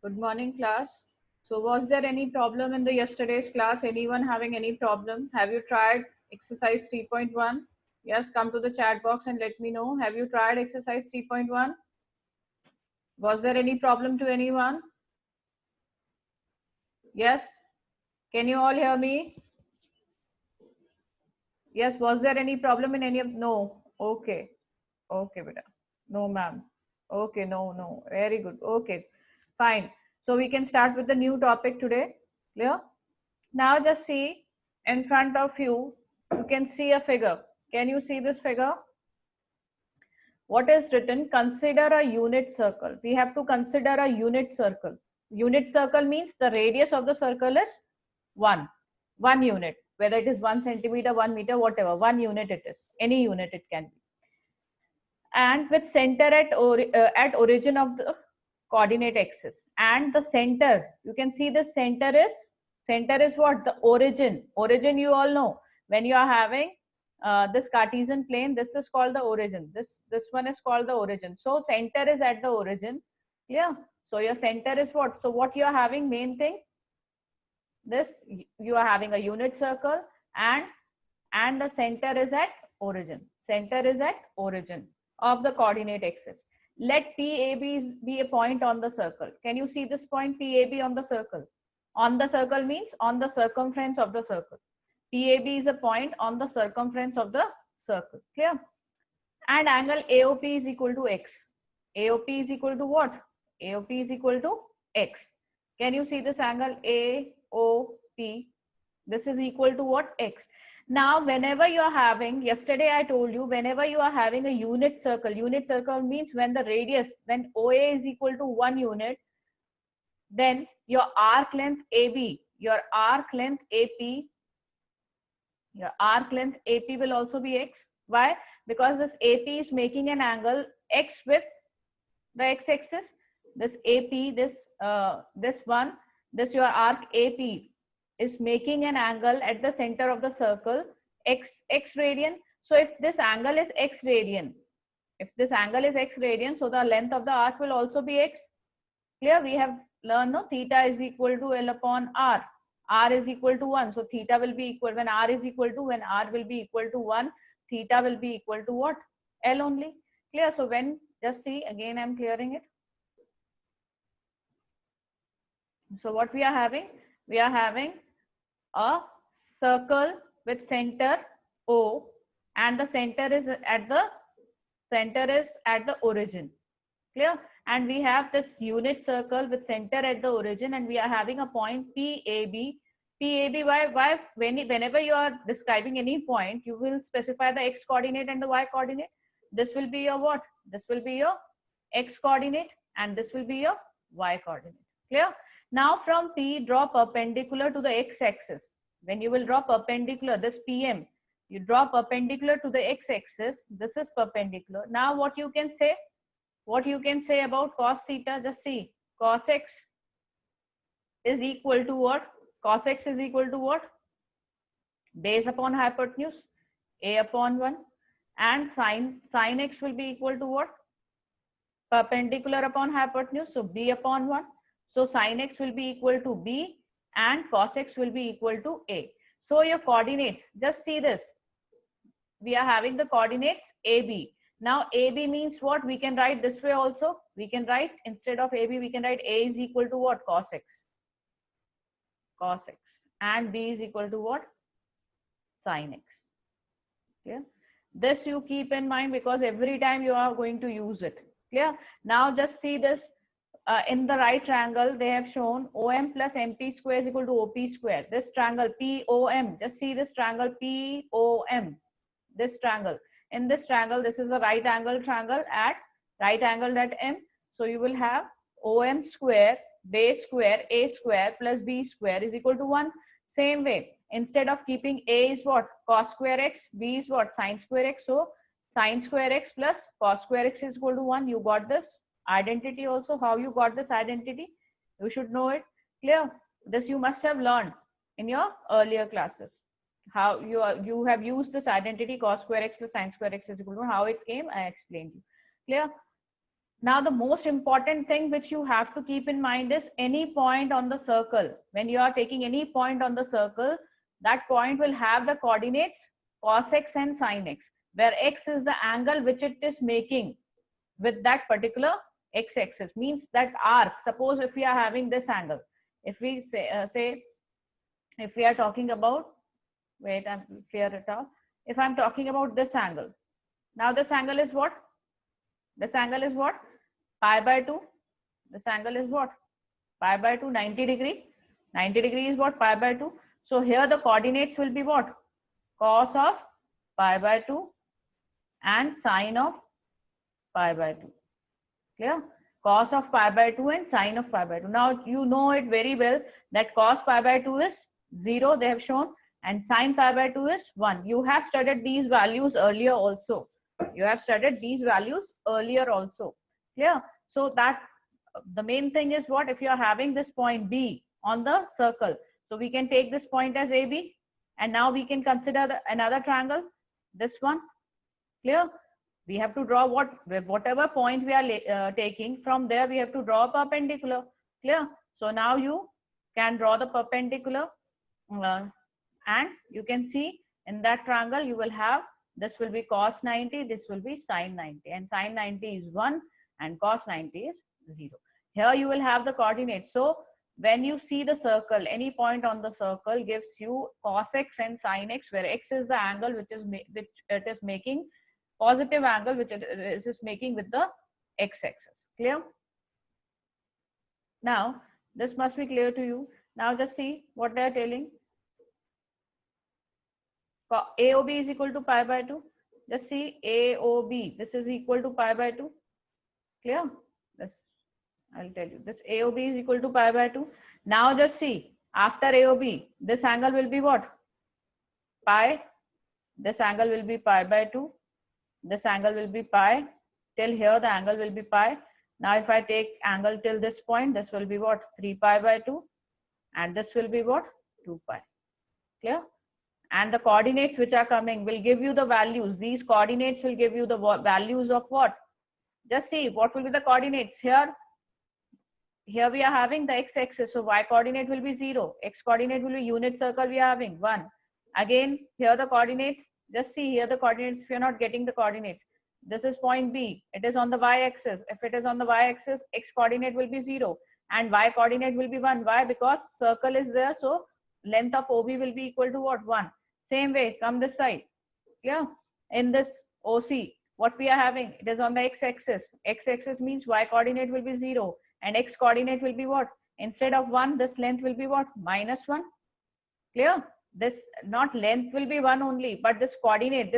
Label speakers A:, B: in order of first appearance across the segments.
A: Good morning, class. So, was there any problem in the yesterday's class? Anyone having any problem? Have you tried exercise 3.1? Yes, come to the chat box and let me know. Have you tried exercise 3.1? Was there any problem to anyone? Yes? Can you all hear me? Yes, was there any problem in any of? No. Okay. Okay, beta. No, ma'am. Okay, no. Very good. Okay, fine. So we can start with the new topic today. Clear? Now just see in front of you, you can see a figure. Can you see this figure? What is written? Consider a unit circle. We have to consider a unit circle. Unit circle means the radius of the circle is 1 unit, whether it is 1 centimeter, 1 meter, whatever, 1 unit it is, any unit it can be. And with center at origin of the coordinate axis, and the center, you can see the center is what? The origin you all know. When you are having this Cartesian plane, this is called the origin. This one is called the origin. So center is at the origin. Yeah. So your center is what? So what you are having, main thing, this, you are having a unit circle, and the center is at origin. Center is at origin of the coordinate axis. Let PAB be a point on the circle. Can you see this point PAB on the circle? On the circle means on the circumference of the circle. PAB is a point on the circumference of the circle. Clear? And angle AOP is equal to X. AOP is equal to what? AOP is equal to X. Can you see this angle AOP? This is equal to what? X. Now, whenever you are having, yesterday I told you, whenever you are having a unit circle means when the radius, when OA is equal to 1 unit, then your arc length AB, your arc length AP will also be X. Why? Because this AP is making an angle X with the X axis. This AP, this your arc AP is making an angle at the center of the circle x radian. So if this angle is x radian, so the length of the arc will also be x. Clear? We have learned, no, theta is equal to L upon R. R is equal to 1. So theta will be equal, when R will be equal to 1, theta will be equal to what? L only. Clear? So when, just see, again I'm clearing it. So what we are having? We are having a circle with center O, and the center is at the origin. Clear? And we have this unit circle with center at the origin, and we are having a point PAB. Why? Whenever you are describing any point, you will specify the x coordinate and the y coordinate. This will be your what? This will be your x coordinate, and this will be your y coordinate. Clear? Now from P, draw perpendicular to the x axis. When you will draw perpendicular, this PM, you draw perpendicular to the x axis. This is perpendicular. Now what you can say? What you can say about cos theta? Just see, cos x is equal to what? Cos x is equal to what? Base upon hypotenuse, A upon 1. And sin x will be equal to what? Perpendicular upon hypotenuse, so B upon 1. So sin x will be equal to B, and cos x will be equal to A. So your coordinates, just see this. We are having the coordinates AB. Now AB means what? We can write this way also. We can write, instead of AB, we can write A is equal to what? Cos x. Cos x. And B is equal to what? Sin x. Clear? This you keep in mind, because every time you are going to use it. Clear? Now just see this. In the right triangle, they have shown OM plus MP square is equal to OP square. This triangle POM, just see this triangle POM, this triangle. In this triangle, this is a right angle triangle at right angle at M. So you will have OM square, base square, A square plus B square is equal to 1. Same way, instead of keeping A is what? Cos square x, B is what? Sin square x. So sin square x plus cos square x is equal to 1. You got this identity also. How you got this identity? You should know it. Clear? This you must have learned in your earlier classes. How you have used this identity, cos square x plus sin square x is equal to 1. How it came, I explained you. Clear? Now, the most important thing which you have to keep in mind is any point on the circle. When you are taking any point on the circle, that point will have the coordinates cos x and sin x, where x is the angle which it is making with that particular x-axis. Means that arc. Suppose if we are having this angle, if we say if we are talking about, wait, I'm clear it out. If I'm talking about this angle, now this angle is what? This angle is what? Pi by 2. This angle is what? Pi by 2, 90 degree. 90 degree is what? Pi by 2. So here the coordinates will be what? Cos of pi by 2 and sine of pi by 2. Clear? Cos of pi by 2 and sine of pi by 2. Now you know it very well that cos pi by 2 is 0, they have shown, and sine pi by 2 is 1. You have studied these values earlier also. You have studied these values earlier also. Clear? So that the main thing is what? If you are having this point B on the circle, so we can take this point as AB, and now we can consider another triangle, this one. Clear? We have to draw whatever point we are taking, from there we have to draw a perpendicular. Clear? So now you can draw the perpendicular, and you can see in that triangle you will have, this will be cos 90, this will be sin 90, and sin 90 is 1 and cos 90 is 0. Here you will have the coordinates. So when you see the circle, any point on the circle gives you cos x and sin x, where x is the angle which it is making, positive angle which it is making with the x-axis. Clear? Now this must be clear to you. Now just see what they are telling. AOB is equal to pi by 2. Just see AOB. This is equal to pi by 2. Clear? This I'll tell you. This AOB is equal to pi by 2. Now just see, after AOB, this angle will be what? Pi. This angle will be pi by 2. This angle will be pi. Till here the angle will be pi. Now if I take angle till this point, this will be what? 3 pi by 2. And this will be what? 2 pi. Clear? And the coordinates which are coming will give you the values. These coordinates will give you the values of what? Just see what will be the coordinates here. Here we are having the x-axis, so y coordinate will be 0. X coordinate will be unit circle we are having 1. Again here the coordinates. Just see here the coordinates. If you are not getting the coordinates, this is point B. It is on the y-axis. If it is on the y-axis, x coordinate will be 0 and y coordinate will be 1. Why? Because circle is there, so length of OB will be equal to what? 1. Same way, come this side. Yeah, in this OC, what we are having, it is on the x-axis. X-axis means y coordinate will be 0 and x coordinate will be what? Instead of 1, this length will be what? -1. Clear? This not length will be 1 only, but this coordinate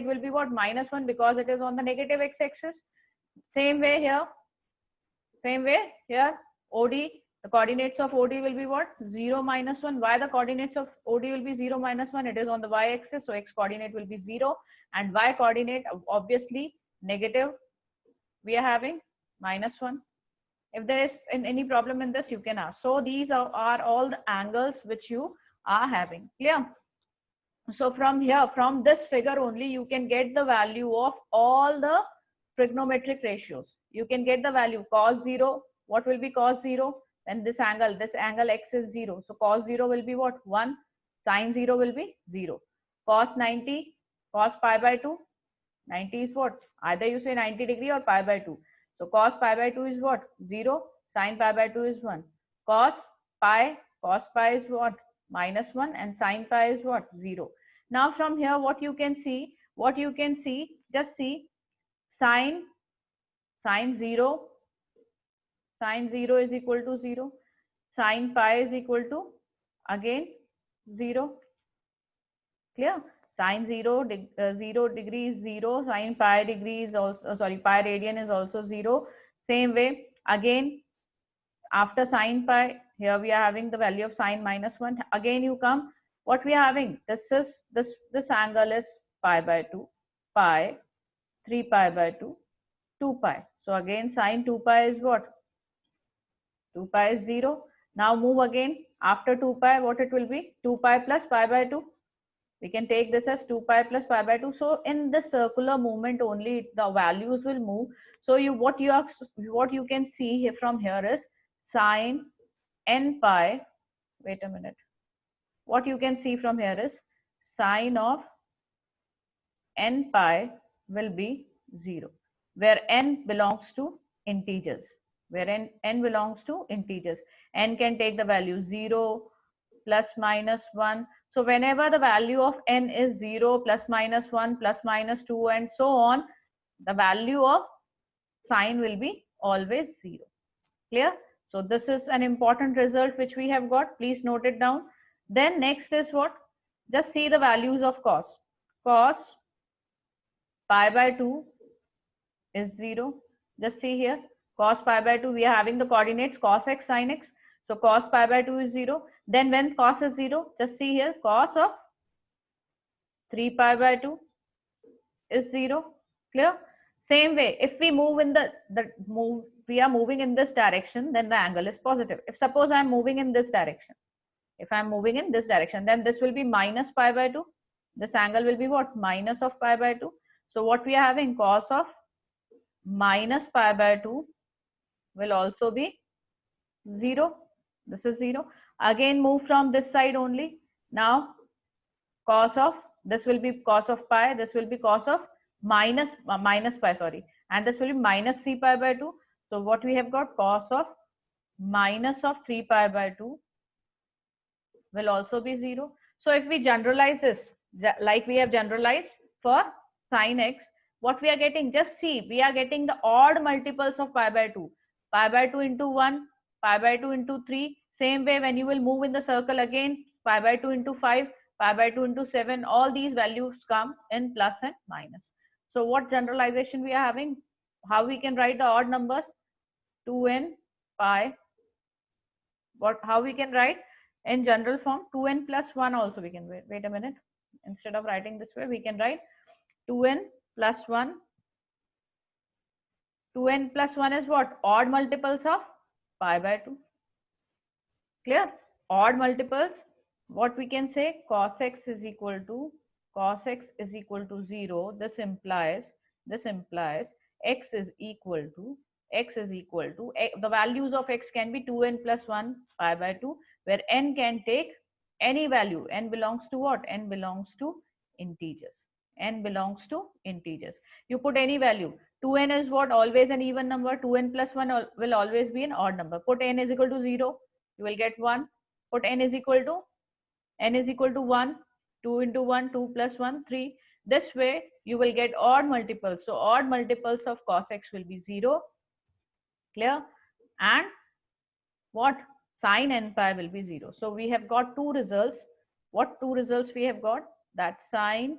A: will be what? -1, because it is on the negative x-axis. Same way here. Same way here. OD, the coordinates of OD will be what? 0, -1. Why the coordinates of OD will be 0, -1? It is on the y-axis, so x coordinate will be 0 and y coordinate obviously negative. We are having -1. If there is any problem in this, you can ask. So these are all the angles which you are having. Clear? So from here, from this figure only, you can get the value of all the trigonometric ratios. You can get the value cos 0. What will be cos 0? Then this angle x is 0. So cos 0 will be what? 1. Sin 0 will be 0. Cos 90, cos pi by 2. 90 is what? Either you say 90 degree or pi by 2. So cos pi by 2 is what? 0. Sin pi by 2 is 1. Cos pi is what? -1 and sin pi is what? 0. Now from here what you can see, just see sin 0 is equal to 0. Sin pi is equal to again 0. Clear? Sin 0 degree is 0. Sin pi degree is also, pi radian is also 0. Same way again, after sin pi, here we are having the value of sin -1. Again you come, what we are having? This angle is pi by 2, pi, 3 pi by 2, 2 pi. So again sin 2 pi is what? 2 pi is 0. Now move again. After 2 pi, what it will be? 2 pi plus pi by 2. We can take this as 2 pi plus pi by 2. So in this circular movement only the values will move. So what you can see here from here is sine n pi. Wait a minute. What you can see from here is sine of n pi will be 0, where n belongs to integers, where n belongs to integers. N can take the value 0, plus minus 1. So whenever the value of n is 0, plus minus 1, plus minus 2, and so on, the value of sine will be always 0. Clear? So this is an important result which we have got. Please note it down. Then next is what? Just see the values of cos. Cos pi by 2 is 0. Just see here. Cos pi by 2, we are having the coordinates cos x sin x. So cos pi by 2 is 0. Then when cos is 0, just see here, cos of 3 pi by 2 is 0. Clear? Same way, if we move in we are moving in this direction, then the angle is positive. If suppose I am moving in this direction, then this will be minus pi by 2. This angle will be what? Minus of pi by 2. So what we are having, cos of minus pi by 2 will also be 0. This is 0. Again move from this side only. Now cos of, this will be cos of pi, this will be cos of minus pi, sorry, and this will be minus 3 pi by 2. So what we have got, cos of minus of 3 pi by 2 will also be 0. So if we generalize this, like we have generalized for sin x, what we are getting, just see, we are getting the odd multiples of pi by 2. Pi by 2 into 1, pi by 2 into 3. Same way when you will move in the circle again, pi by 2 into 5, pi by 2 into 7, all these values come in plus and minus. So what generalization we are having? How we can write the odd numbers? 2n pi. How we can write in general form? 2n plus 1 also we can wait a minute. Instead of writing this way, we can write 2n plus 1. 2n plus 1 is what? Odd multiples of pi by 2. Clear? Odd multiples. What we can say? Cos x is equal to 0. This implies x is equal to the values of x can be 2n plus 1 pi by 2, where n can take any value. N belongs to what? N belongs to integers. N belongs to integers. You put any value. 2n is what? Always an even number. 2n plus 1 will always be an odd number. Put n is equal to 0, you will get 1. Put n is equal to 1. 2 into 1, 2 plus 1, 3. This way you will get odd multiples. So odd multiples of cos x will be 0. Clear? And what? Sin n pi will be 0. So we have got two results. What two results we have got? That sin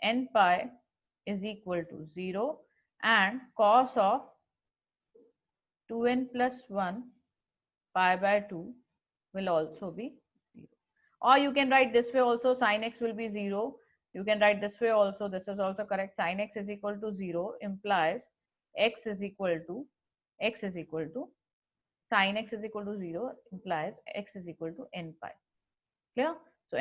A: n pi is equal to 0 and cos of 2n plus 1 pi by 2 will also be 0. Or you can write this way also, sin x will be 0. You can write this way also, this is also correct. Sin x is equal to 0 implies x is equal to sin x is equal to 0 implies x is equal to n pi. Clear? So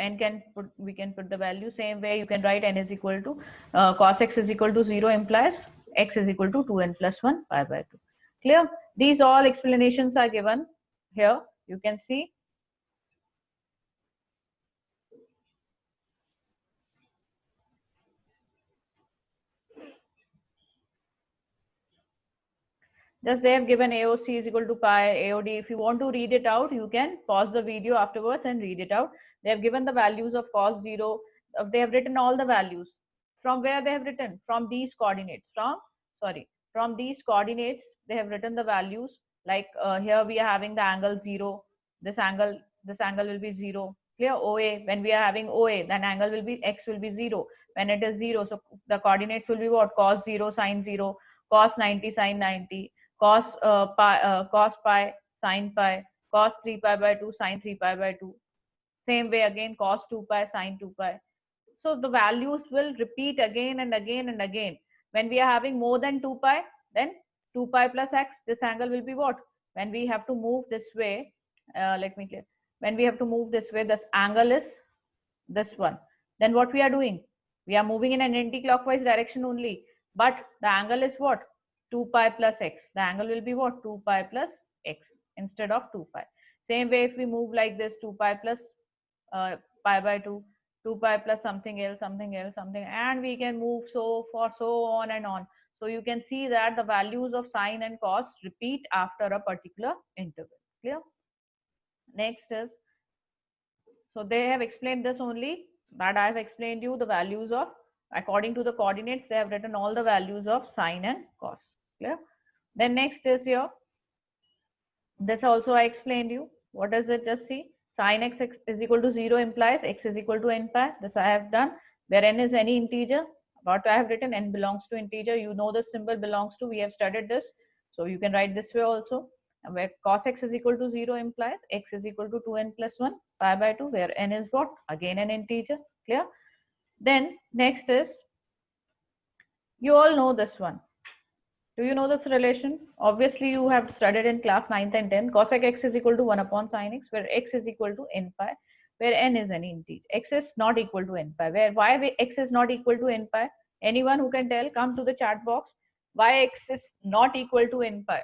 A: we can put the value. Same way you can write n is equal to cos x is equal to 0 implies x is equal to 2n plus 1 pi by 2. Clear? These all explanations are given here. You can see. Just they have given AOC is equal to pi, AOD. If you want to read it out, you can pause the video afterwards and read it out. They have given the values of cos 0. They have written all the values. From where they have written? From these coordinates. From these coordinates, they have written the values. Like here we are having the angle 0. This angle will be 0. Clear? OA. When we are having OA, then angle will be x will be 0. When it is 0, so the coordinates will be what? Cos 0, sin 0, cos 90, sin 90. Cos pi, sin pi, cos 3 pi by 2, sin 3 pi by 2. Same way again, cos 2 pi, sin 2 pi. So the values will repeat again and again and again. When we are having more than 2 pi, then 2 pi plus x, this angle will be what? When we have to move this way, let me clear. When we have to move this way, this angle is this one. then what we are doing? We are moving in an anti-clockwise direction only. But the angle is what? 2 pi plus x. The angle will be what? 2 pi plus x instead of 2 pi. Same way, if we move like this, 2 pi plus pi by 2, 2 pi plus something else, something else, something, and we can move so on and on. So you can see that the values of sine and cos repeat after a particular interval. Clear? Next is, so they have explained this only, that I have explained you the values of, according to the coordinates, they have written all the values of sine and cos. Clear? Then next is here, this also I explained you. What does it? Just see, sine x is equal to 0 implies x is equal to n pi. This I have done. Where n is any integer, what I have written, n belongs to integer. You know the symbol belongs to, we have studied this. So you can write this way also. Where cos x is equal to 0 implies x is equal to 2n plus 1 pi by 2, where n is what? Again an integer. Clear? Then next is, you all know this one. Do you know this relation? Obviously, you have studied in class 9th and 10th. Cosec x is equal to 1 upon sin x, where x is equal to n pi, where n is any integer. X is not equal to n pi. Where why x is not equal to n pi? Anyone who can tell, come to the chat box. Why x is not equal to n pi?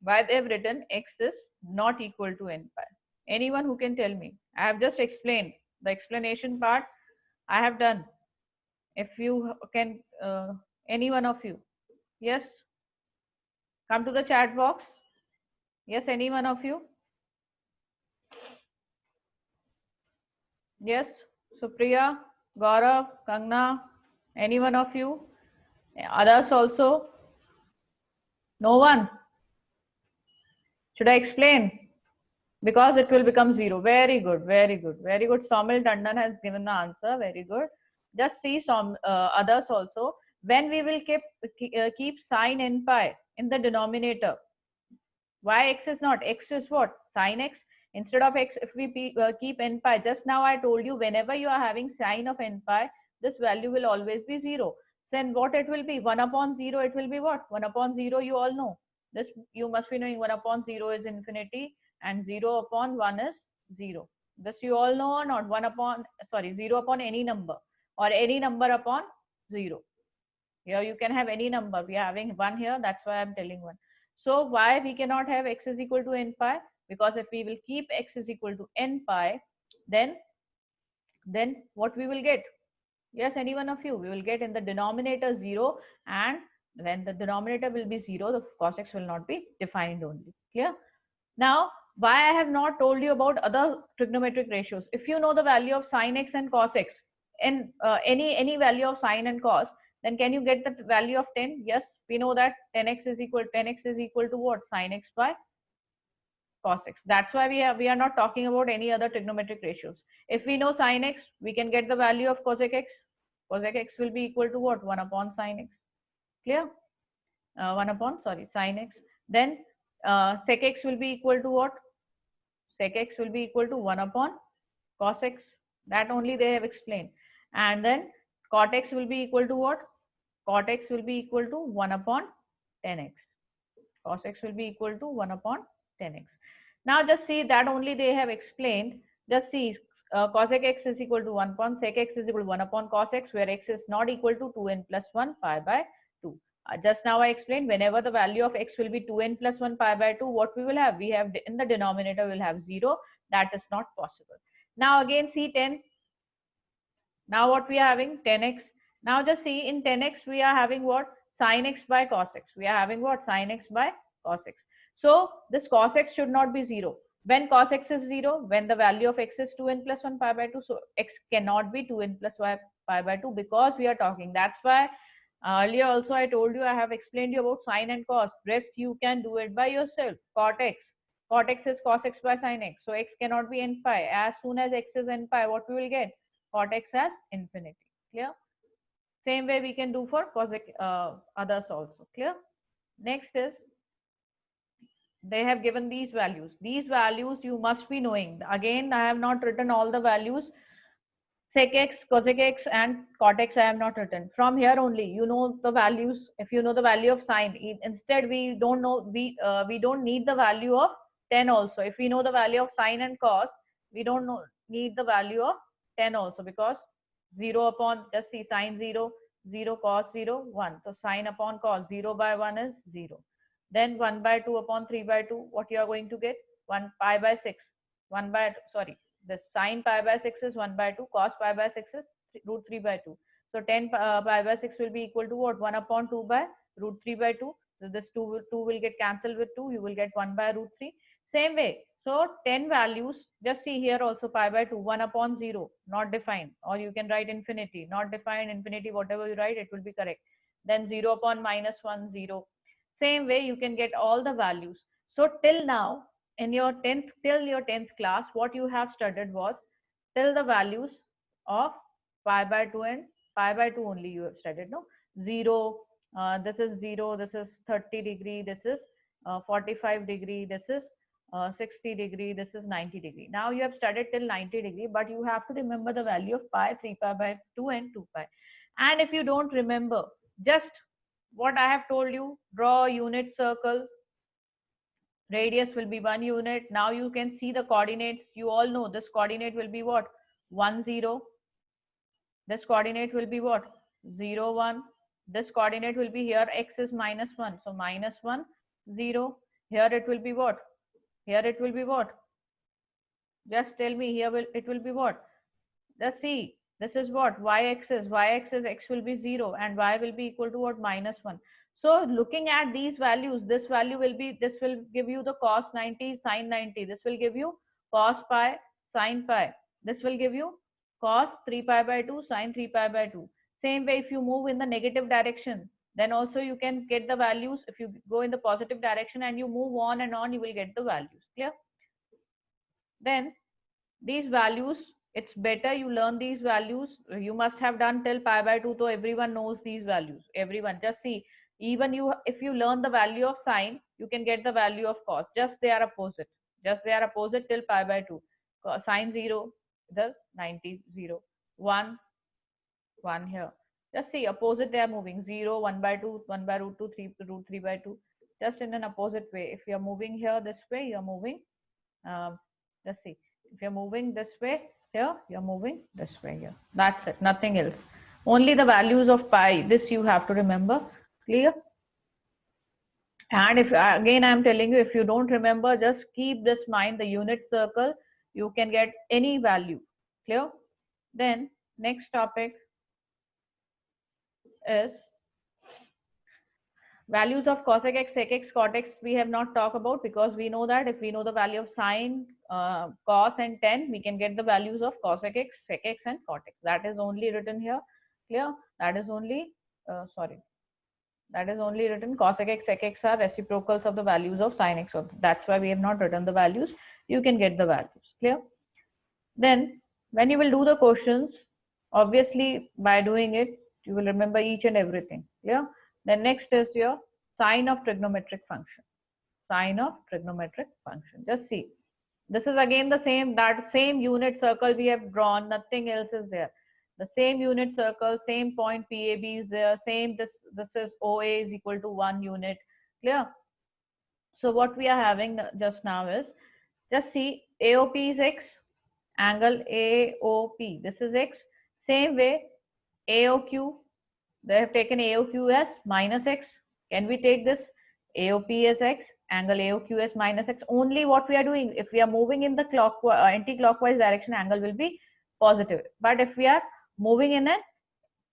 A: Why they have written x is not equal to n pi? Anyone who can tell me? I have just explained the explanation part. I have done. If you can, any one of you, yes. Come to the chat box. Yes, any one of you? Yes, Supriya, Gaurav, Kangna, any one of you? Others also? No one? Should I explain? Because it will become 0. Very good, very good, very good. Somil Tandon has given the answer. Very good. Just see some others also. When we will keep sine n pi in the denominator, why x is not? X is what? Sine x. Instead of x, if we keep n pi, just now I told you, whenever you are having sine of n pi, this value will always be 0. Then what it will be? 1 upon 0, it will be what? 1 upon 0, you all know. This you must be knowing, 1 upon 0 is infinity and 0 upon 1 is 0. This you all know or not? 0 upon any number, or any number upon 0. Here you can have any number. We are having 1 here, that's why I'm telling 1. So why we cannot have x is equal to n pi? Because if we will keep x is equal to n pi, then what we will get? Yes, any one of you, we will get in the denominator 0, and when the denominator will be 0, the cos x will not be defined only. Clear? Now, why I have not told you about other trigonometric ratios? If you know the value of sin x and cos x, and any value of sine and cos, then can you get the value of 10? Yes, we know that 10x is equal to what? Sin x by cos x. That's why we are not talking about any other trigonometric ratios. If we know sin x, we can get the value of cosec x. Cosec x will be equal to what? 1 upon sin x. Clear? 1 upon, sorry, sin x. Then sec x will be equal to what? Sec x will be equal to 1 upon cos x. That only they have explained. And then cot x will be equal to what? Cot x will be equal to 1 upon 10x. Cos x will be equal to 1 upon 10x. Now just see, that only they have explained. Just see, cosec x is equal to 1 upon sec x is equal to 1 upon cos x, where x is not equal to 2n plus 1 pi by 2. Just now I explained, whenever the value of x will be 2n plus 1 pi by 2, what we will have? We have in the denominator will have 0. That is not possible. Now again see 10. Now what we are having? 10x. Now just see, in 10x we are having what? Sin x by cos x. We are having what? Sin x by cos x. So this cos x should not be 0. When cos x is 0, when the value of x is 2n plus 1 pi by 2, so x cannot be 2n plus 1 pi by 2, because we are talking. That's why earlier also I told you, I have explained you about sin and cos. Rest you can do it by yourself. Cot x. Cot x is cos x by sin x. So x cannot be n pi. As soon as x is n pi, what we will get? Cot x as infinity. Clear? Same way we can do for cosec others also. Clear? Next is, they have given these values. These values you must be knowing. Again, I have not written all the values. Sec x, cosec x, and cot x I have not written. From here only, you know the values. If you know the value of sine, instead we don't know, we don't need the value of 10 also. If we know the value of sine and cos, we don't need the value of 10 also, because 0 upon, just see, sine 0, 0 cos 0, 1. So sine upon cos, 0 by 1 is 0. Then 1 by 2 upon 3 by 2, what you are going to get? 1 pi by 6. 1 by, sorry, the sine pi by 6 is 1 by 2, cos pi by 6 is root 3 by 2. So 10 pi by 6 will be equal to what? 1 upon 2 by root 3 by 2. So this 2 will get cancelled with 2. You will get 1 by root 3. Same way. So 10 values, just see here also pi by 2, 1 upon 0, not defined. Or you can write infinity, not defined, infinity, whatever you write, it will be correct. Then 0 upon minus 1, 0. Same way you can get all the values. So till now, in your 10th, till your 10th class, what you have studied was till the values of pi by 2 and pi by 2 only you have studied, no? 0, this is 0, this is 30 degree, this is 45 degree, this is 60 degree, this is 90 degree. Now you have studied till 90 degree, but you have to remember the value of pi, 3 pi by 2 and 2 pi. And if you don't remember, just what I have told you, draw a unit circle, radius will be 1 unit. Now you can see the coordinates. You all know this coordinate will be what? 1, 0. This coordinate will be what? 0, 1. This coordinate will be here, x is minus 1. So minus 1, 0. Here it will be what? Here it will be what? Just tell me, here it will be what? Just see, this is what? Y-axis x will be 0 and y will be equal to what? Minus 1. So looking at these values, this value will be, this will give you the cos 90, sin 90. This will give you cos pi, sin pi. This will give you cos 3 pi by 2, sin 3 pi by 2. Same way, if you move in the negative direction, then also you can get the values. If you go in the positive direction and you move on and on, you will get the values. Clear? Then these values, it's better you learn these values. You must have done till pi by 2, so everyone knows these values. Everyone, just see, even you, if you learn the value of sine, you can get the value of cos. Just they are opposite. Just they are opposite till pi by 2. Sine 0, the 90, 0. 1, 1 here. Just see, opposite they are moving. 0, 1 by 2, 1 by root 2, 3 root 3 by 2. Just in an opposite way. If you are moving here this way, you are moving. Just see, if you're moving this way here, you're moving this way here. That's it, nothing else. Only the values of pi, this you have to remember. Clear? And if again I'm telling you, if you don't remember, just keep this mind, the unit circle, you can get any value. Clear? Then next topic is values of cosec x, sec x, cot x. We have not talked about, because we know that if we know the value of sine, cos and tan, we can get the values of cosec x, sec x and cot x. That is only written here. Clear? That is only that is only written. Cosec x, sec x are reciprocals of the values of sine x. So that's why we have not written the values. You can get the values. Clear? Then when you will do the questions, obviously by doing it, you will remember each and everything. Clear? Then next is your sine of trigonometric function. Sine of trigonometric function. Just see. This is again the same, that same unit circle we have drawn, nothing else is there. The same unit circle, same point PAB is there, same this is OA is equal to 1 unit. Clear? So what we are having just now is, just see, AOP is x, angle AOP, this is x. Same way, AOQ, they have taken AOQ as minus x. Can we take this AOP as x, angle AOQ as minus x? Only what we are doing, if we are moving in the anti-clockwise direction, angle will be positive. But if we are moving in a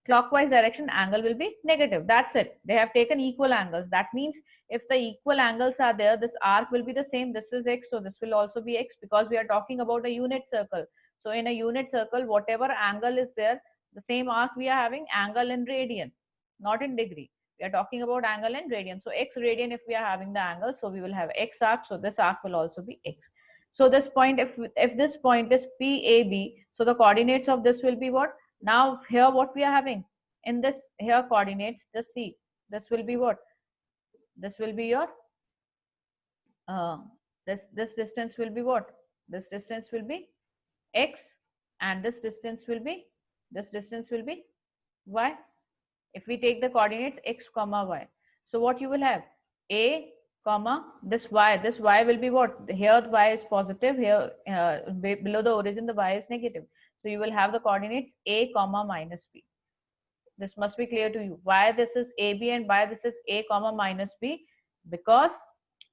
A: clockwise direction, angle will be negative. That's it. They have taken equal angles. That means if the equal angles are there, this arc will be the same. This is x, so this will also be x, because we are talking about a unit circle. So in a unit circle, whatever angle is there, the same arc we are having, angle in radian, not in degree. We are talking about angle in radian. So x radian if we are having the angle, so we will have x arc, so this arc will also be x. So this point, if this point is PAB, so the coordinates of this will be what? Now here what we are having in this here coordinates, just see, this will be what? This will be your this distance will be what? This distance will be x, and this distance will be y. If we take the coordinates x comma y, so what you will have? A comma this y will be what? Here y is positive, here below the origin the y is negative. So you will have the coordinates a comma minus b. This must be clear to you. Why this is AB and why this is a comma minus b? Because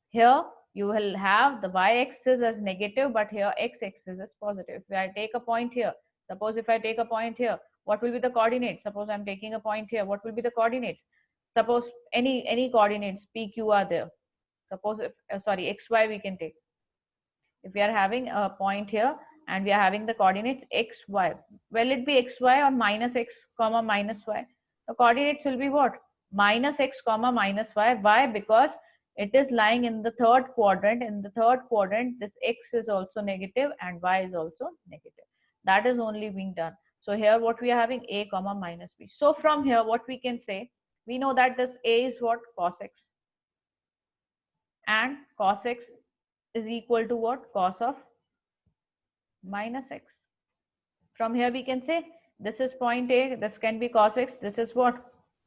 A: here you will have the y-axis as negative, but here x-axis is positive. If I take a point here, suppose if I take a point here, what will be the coordinates? Suppose I'm taking a point here, what will be the coordinates? Suppose any coordinates p, q are there. Suppose if, sorry, xy we can take. If we are having a point here and we are having the coordinates xy, will it be xy or minus x comma minus y? The coordinates will be what? Minus x comma minus y. Why? Because it is lying in the third quadrant. In the third quadrant, this x is also negative and y is also negative. That is only being done. So here what we are having a comma minus b. So from here what we can say, we know that this a is what? Cos x, and cos x is equal to what? Cos of minus x. From here we can say this is point A, this can be cos x, this is what?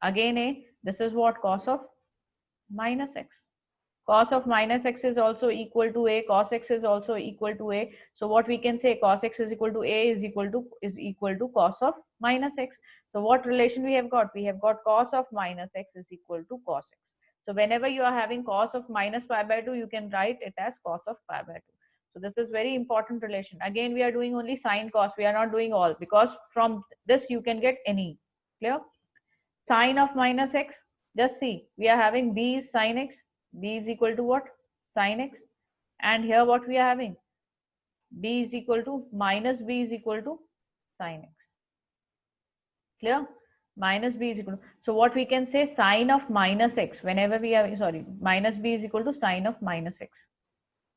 A: Again A, this is what? Cos of minus x. Cos of minus x is also equal to A, cos x is also equal to A. So what we can say, cos x is equal to A is equal to cos of minus x. So what relation we have got? We have got cos of minus x is equal to cos x. So whenever you are having cos of minus pi by 2, you can write it as cos of pi by 2. So this is very important relation. Again, we are doing only sine cos. We are not doing all, because from this you can get any. Clear? Sine of minus x. Just see, we are having b is sine x. B is equal to what? Sine x. And here what we are having? B is equal to minus b is equal to sine x. Clear? Minus b is equal to. So what we can say, sine of minus x. Whenever we have, sorry, minus b is equal to sine of minus x.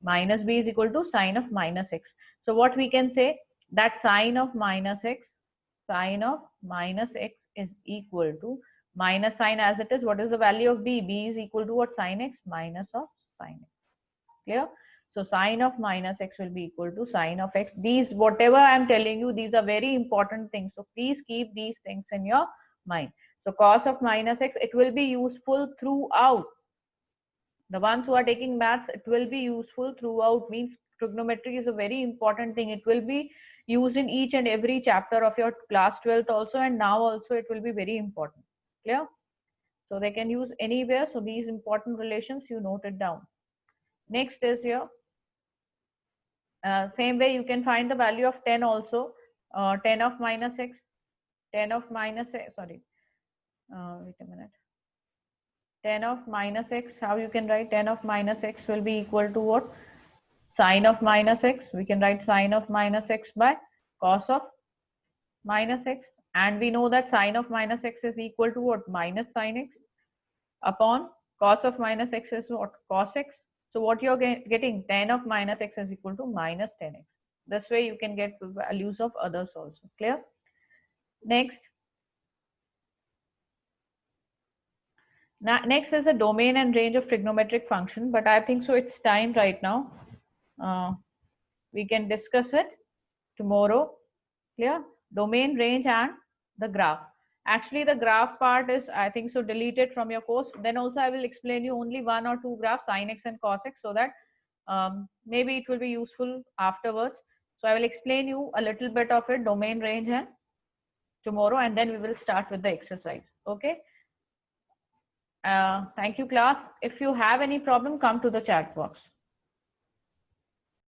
A: Minus b is equal to sine of minus x. So what we can say, that sine of minus x is equal to minus sine as it is. What is the value of b? B is equal to what? Sine x minus of sine x. Clear? So sine of minus x will be equal to sine of x. These, whatever I am telling you, these are very important things. So please keep these things in your mind. So cos of minus x, it will be useful throughout. The ones who are taking maths, it will be useful throughout. Means trigonometry is a very important thing. It will be used in each and every chapter of your class 12th also, and now also it will be very important. Clear? So they can use anywhere. So these important relations, you note it down. Next is here. Same way you can find the value of 10 also. 10 of minus x. 10 of minus x. Sorry. Wait a minute. 10 of minus x, how you can write? 10 of minus x will be equal to what? Sine of minus x. We can write sine of minus x by cos of minus x. And we know that sine of minus x is equal to what? Minus sine x upon cos of minus x is what? Cos x. So what you're getting? 10 of minus x is equal to minus 10x. This way you can get the values of others also. Clear? Next. Now, next is the domain and range of trigonometric function, but I think so it's time right now. We can discuss it tomorrow. Clear? Domain, range, and the graph. Actually, the graph part is, I think so, deleted from your course. Then also I will explain you only one or two graphs, sin x and cos x, so that maybe it will be useful afterwards. So I will explain you a little bit of it, domain, range, and tomorrow, and then we will start with the exercise. Okay? Thank you, class. If you have any problem, come to the chat box.